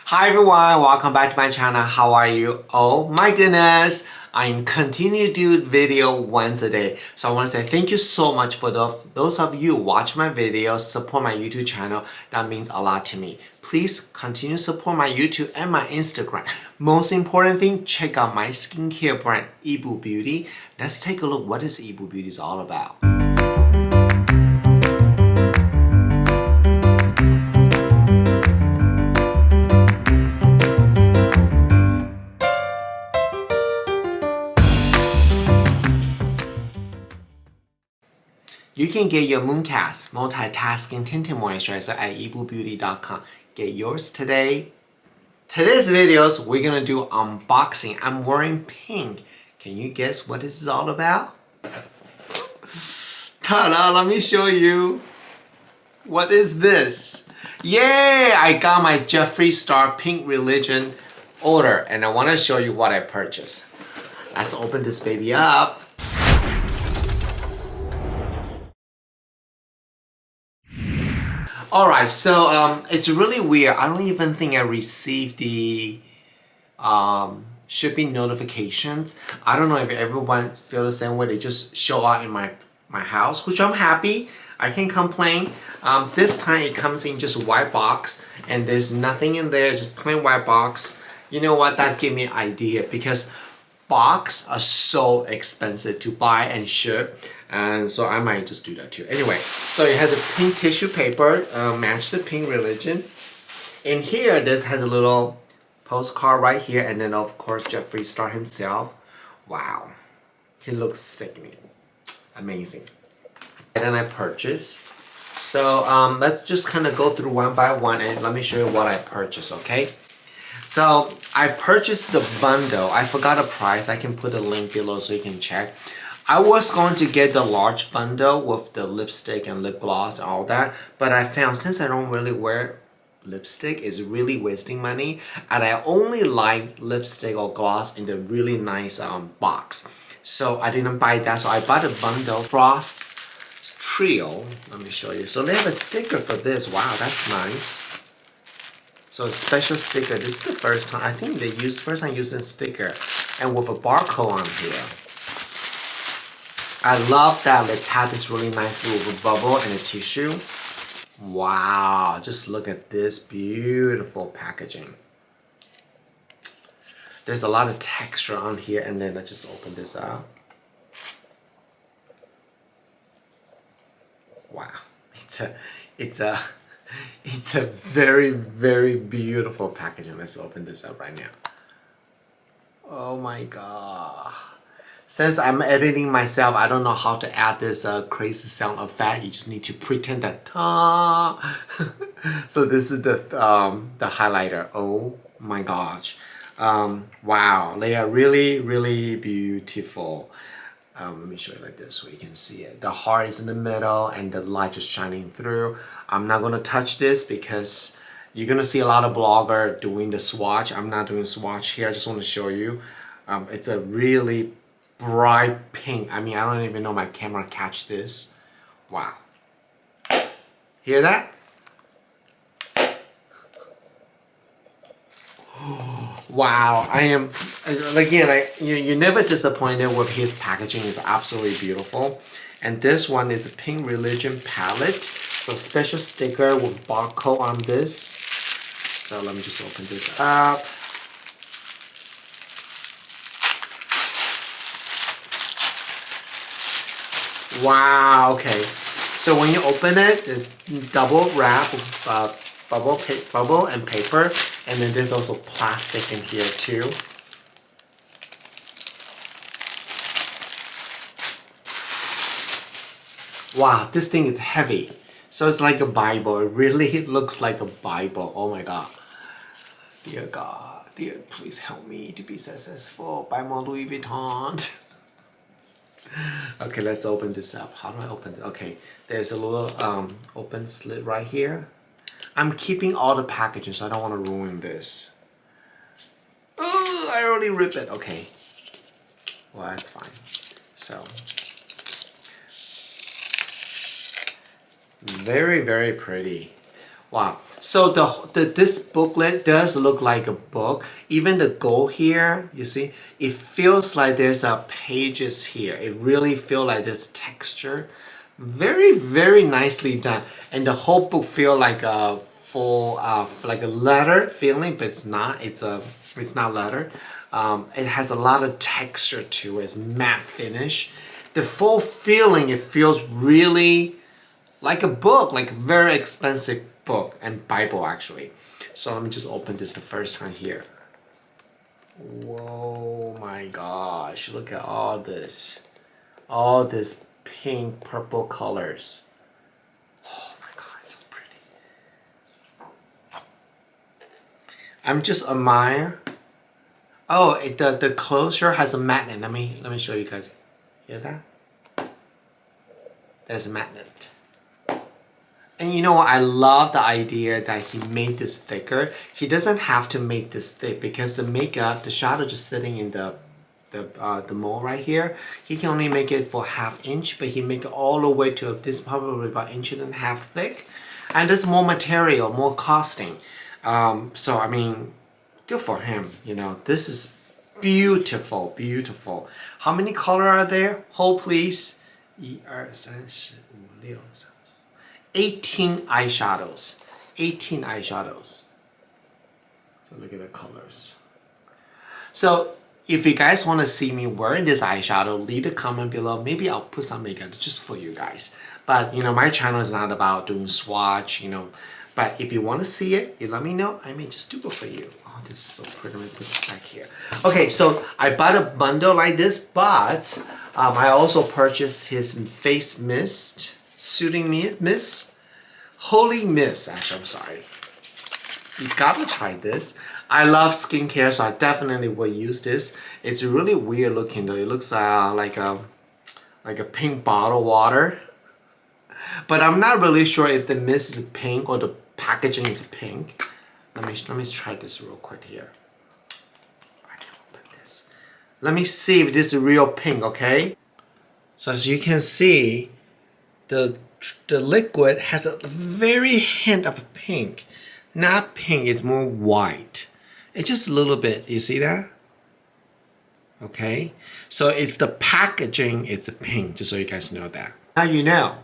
Hi everyone, welcome back to my channel. How are you? Oh my goodness, I'm continuing to do video once a day. So I want to say thank you so much for those of you who watch my videos, support my YouTube channel. That means a lot to me. Please continue to support my YouTube and my Instagram. Most important thing, check out my skincare brand, Yibu Beauty. Let's take a look what is Yibu Beauty is all about. You can get your Mooncast Multitasking Tinted Moisturizer at yibubeauty.com. Get yours today. Today's videos, we're gonna do unboxing. I'm wearing pink. Can you guess what this is all about? Ta-da, let me show you. What is this? Yay! I got my Jeffree Star Pink Religion order and I wanna show you what I purchased. Let's open this baby up. Alright, so it's really weird. I don't even think I received the shipping notifications. I don't know if everyone feels the same way. They just show up in my house, which I'm happy. I can't complain. This time it comes in just a white box and there's nothing in there, just plain white box. You know what? That gave me an idea because box are so expensive to buy and ship, and so I might just do that too. Anyway, so it has a pink tissue paper, match the pink religion. In here, this has a little postcard right here, and then of course Jeffree Star himself. Wow, he looks sickening, amazing. And then I purchased. So let's just kind of go through one by one, and let me show you what I purchased. Okay. So I purchased the bundle. I forgot a price. I can put a link below so you can check. I was going to get the large bundle with the lipstick and lip gloss and all that, but I found since I don't really wear lipstick, it's really wasting money, and I only like lipstick or gloss in the really nice box. So I didn't buy that. So I bought a bundle Frost Trio. Let me show you. So they have a sticker for this. Wow, that's nice. So a special sticker. This is the first time, I think they use first time using sticker and with a barcode on here. I love that they packed this really nicely with a bubble and a tissue. Wow, just look at this beautiful packaging. There's a lot of texture on here, and then I just open this up. Wow, it's a very, very beautiful packaging. Let's open this up right now. Oh my god. Since I'm editing myself, I don't know how to add this crazy sound effect. You just need to pretend that. So this is the highlighter. Oh my gosh. Wow, they are really, really beautiful. Let me show you like this so you can see it. The heart is in the middle and the light is shining through. I'm not gonna touch this because you're gonna see a lot of bloggers doing the swatch. I'm not doing swatch here. I just want to show you. It's a really bright pink. I mean, I don't even know my camera catch this. Wow. Hear that? Wow, I am, again, you're never disappointed with his packaging. It's absolutely beautiful. And this one is a Pink Religion palette. So special sticker with barcode on this. So let me just open this up. Wow, okay. So when you open it, it's double wrap with bubble and paper. And then there's also plastic in here too. Wow, this thing is heavy. So it's like a Bible. It really looks like a Bible. Oh my god. Dear God, dear, please help me to be successful. Buy more Louis Vuitton. Okay, let's open this up. How do I open it? Okay, there's a little open slit right here. I'm keeping all the packaging, so I don't want to ruin this. Oh, I already ripped it. Okay. Well, that's fine. So, very, very pretty. Wow. So this booklet does look like a book. Even the gold here, you see, it feels like there's a pages here. It really feels like this texture. Very, very nicely done. And the whole book feel like a full, like a leather feeling, but it's not. It's not leather. It has a lot of texture to it. It's matte finish. The full feeling, it feels really like a book, like a very expensive book and Bible actually. So let me just open this the first time here. Whoa, my gosh, look at all this. All this pink, purple colors. Oh my god, it's so pretty. I'm just admire. Oh, the closure has a magnet. Let me show you guys. Hear that? There's a magnet. And you know what? I love the idea that he made this thicker. He doesn't have to make this thick because the makeup, the shadow just sitting in the mold right here. He can only make it for ½ inch, but he make it all the way to this probably about 1.5 inches thick. And there's more material, more costing. So I mean, good for him. You know, this is beautiful, beautiful. How many color are there? Hold please. 1, 2, 3, 4, 5, 6, 18 eyeshadows. 18 eyeshadows. So look at the colors. So if you guys want to see me wearing this eyeshadow, leave a comment below. Maybe I'll put some makeup just for you guys. But you know, my channel is not about doing swatch, you know. But if you want to see it, you let me know. I may just do it for you. Oh, this is so pretty. Let me put this back here. Okay, so I bought a bundle like this, but I also purchased his face mist. Soothing mist, holy mist. Actually, I'm sorry. You gotta try this. I love skincare, so I definitely will use this. It's really weird looking though. It looks like a pink bottle water, but I'm not really sure if the mist is pink or the packaging is pink. Let me try this real quick here. I can open this. Let me see if this is real pink. Okay. So as you can see, the liquid has a very hint of pink. Not pink, it's more white. It's just a little bit, you see that? Okay, so it's the packaging, it's pink, just so you guys know that. Now you know.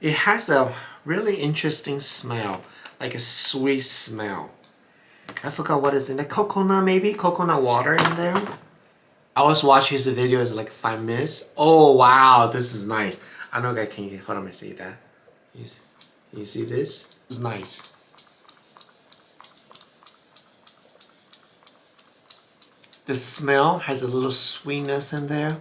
It has a really interesting smell, like a sweet smell. I forgot what is in the coconut, maybe? Coconut water in there? I was watching his videos like 5 minutes. Oh wow, this is nice. I know I can hold on, let me see that. You see this? This is nice. The smell has a little sweetness in there.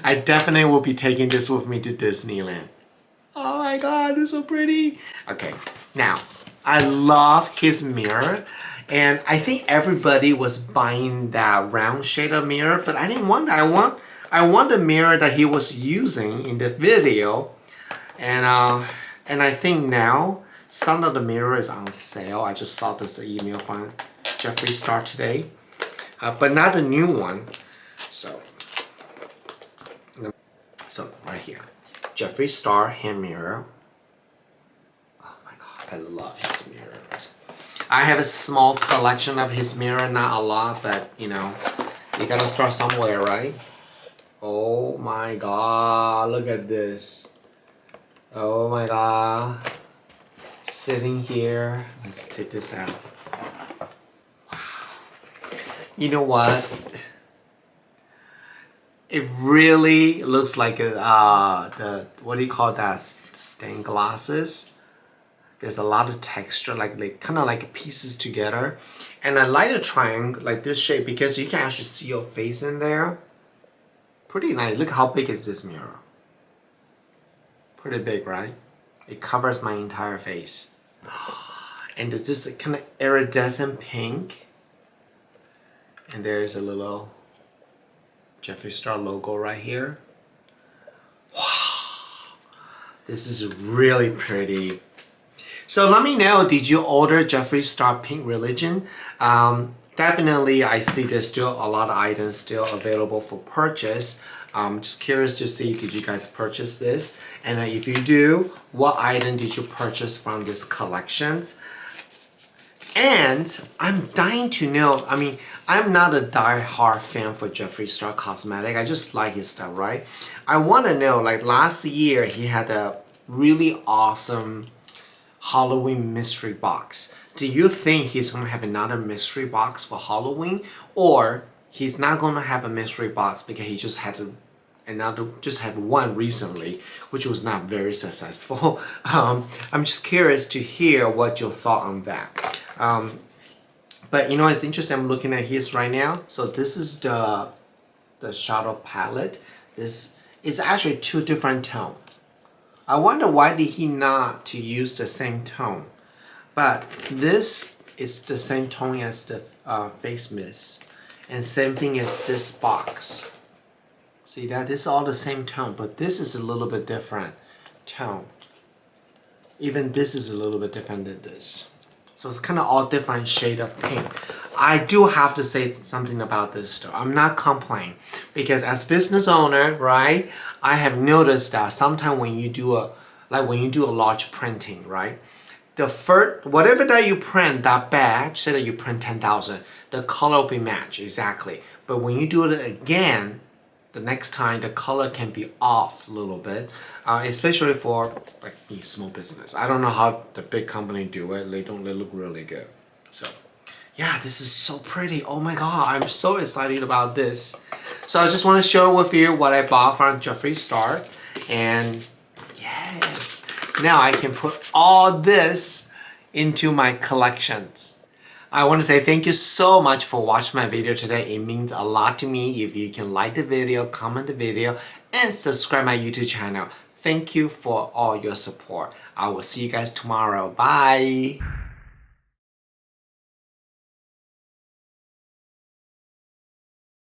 I definitely will be taking this with me to Disneyland. Oh my god, it's so pretty. Okay, now, I love his mirror. And I think everybody was buying that round shade of mirror, but I didn't want that. I want the mirror that he was using in the video. And I think now some of the mirror is on sale. I just saw this email from Jeffree Star today, but not the new one. So right here, Jeffree Star hand mirror. Oh my god, I love his mirrors. I have a small collection of his mirror, not a lot, but you know, you gotta start somewhere, right? Oh my god, look at this. Oh my god. Sitting here. Let's take this out. Wow. You know what? It really looks like what do you call that? Stained glasses. There's a lot of texture, like kind of like pieces together. And I like a triangle, like this shape, because you can actually see your face in there. Pretty nice. Look how big is this mirror. Pretty big, right? It covers my entire face. And there's this kind of iridescent pink. And there's a little Jeffree Star logo right here. Wow. This is really pretty. So let me know, did you order Jeffree Star Pink Religion? Definitely, I see there's still a lot of items still available for purchase. Just curious to see, did you guys purchase this? And if you do, what item did you purchase from this collections? And I'm dying to know, I mean, I'm not a die-hard fan for Jeffree Star Cosmetic. I just like his stuff, right? I want to know, like last year, he had a really awesome Halloween mystery box. Do you think he's going to have another mystery box for Halloween? Or he's not going to have a mystery box because he just had one recently, which was not very successful. I'm just curious to hear what your thought on that. But you know, it's interesting. I'm looking at his right now. So this is the shadow palette. This is actually 2 different tones. I wonder why did he not to use the same tone. But this is the same tone as the face mist, and same thing as this box. See that? This is all the same tone, but this is a little bit different tone. Even this is a little bit different than this. So it's kind of all different shade of pink. I do have to say something about this though. I'm not complaining because as business owner, right? I have noticed that sometimes when you do a large printing, right? The first, whatever that you print, that batch, say that you print 10,000, the color will be matched exactly. But when you do it again, the next time the color can be off a little bit, especially for like me, small business. I don't know how the big company do it. They look really good. So yeah, this is so pretty. Oh my god, I'm so excited about this. So I just want to share with you what I bought from Jeffree Star, and yes, now I can put all this into my collections. I want to say thank you so much for watching my video today. It means a lot to me if you can like the video, comment the video, and subscribe my YouTube channel. Thank you for all your support. I will see you guys tomorrow. Bye!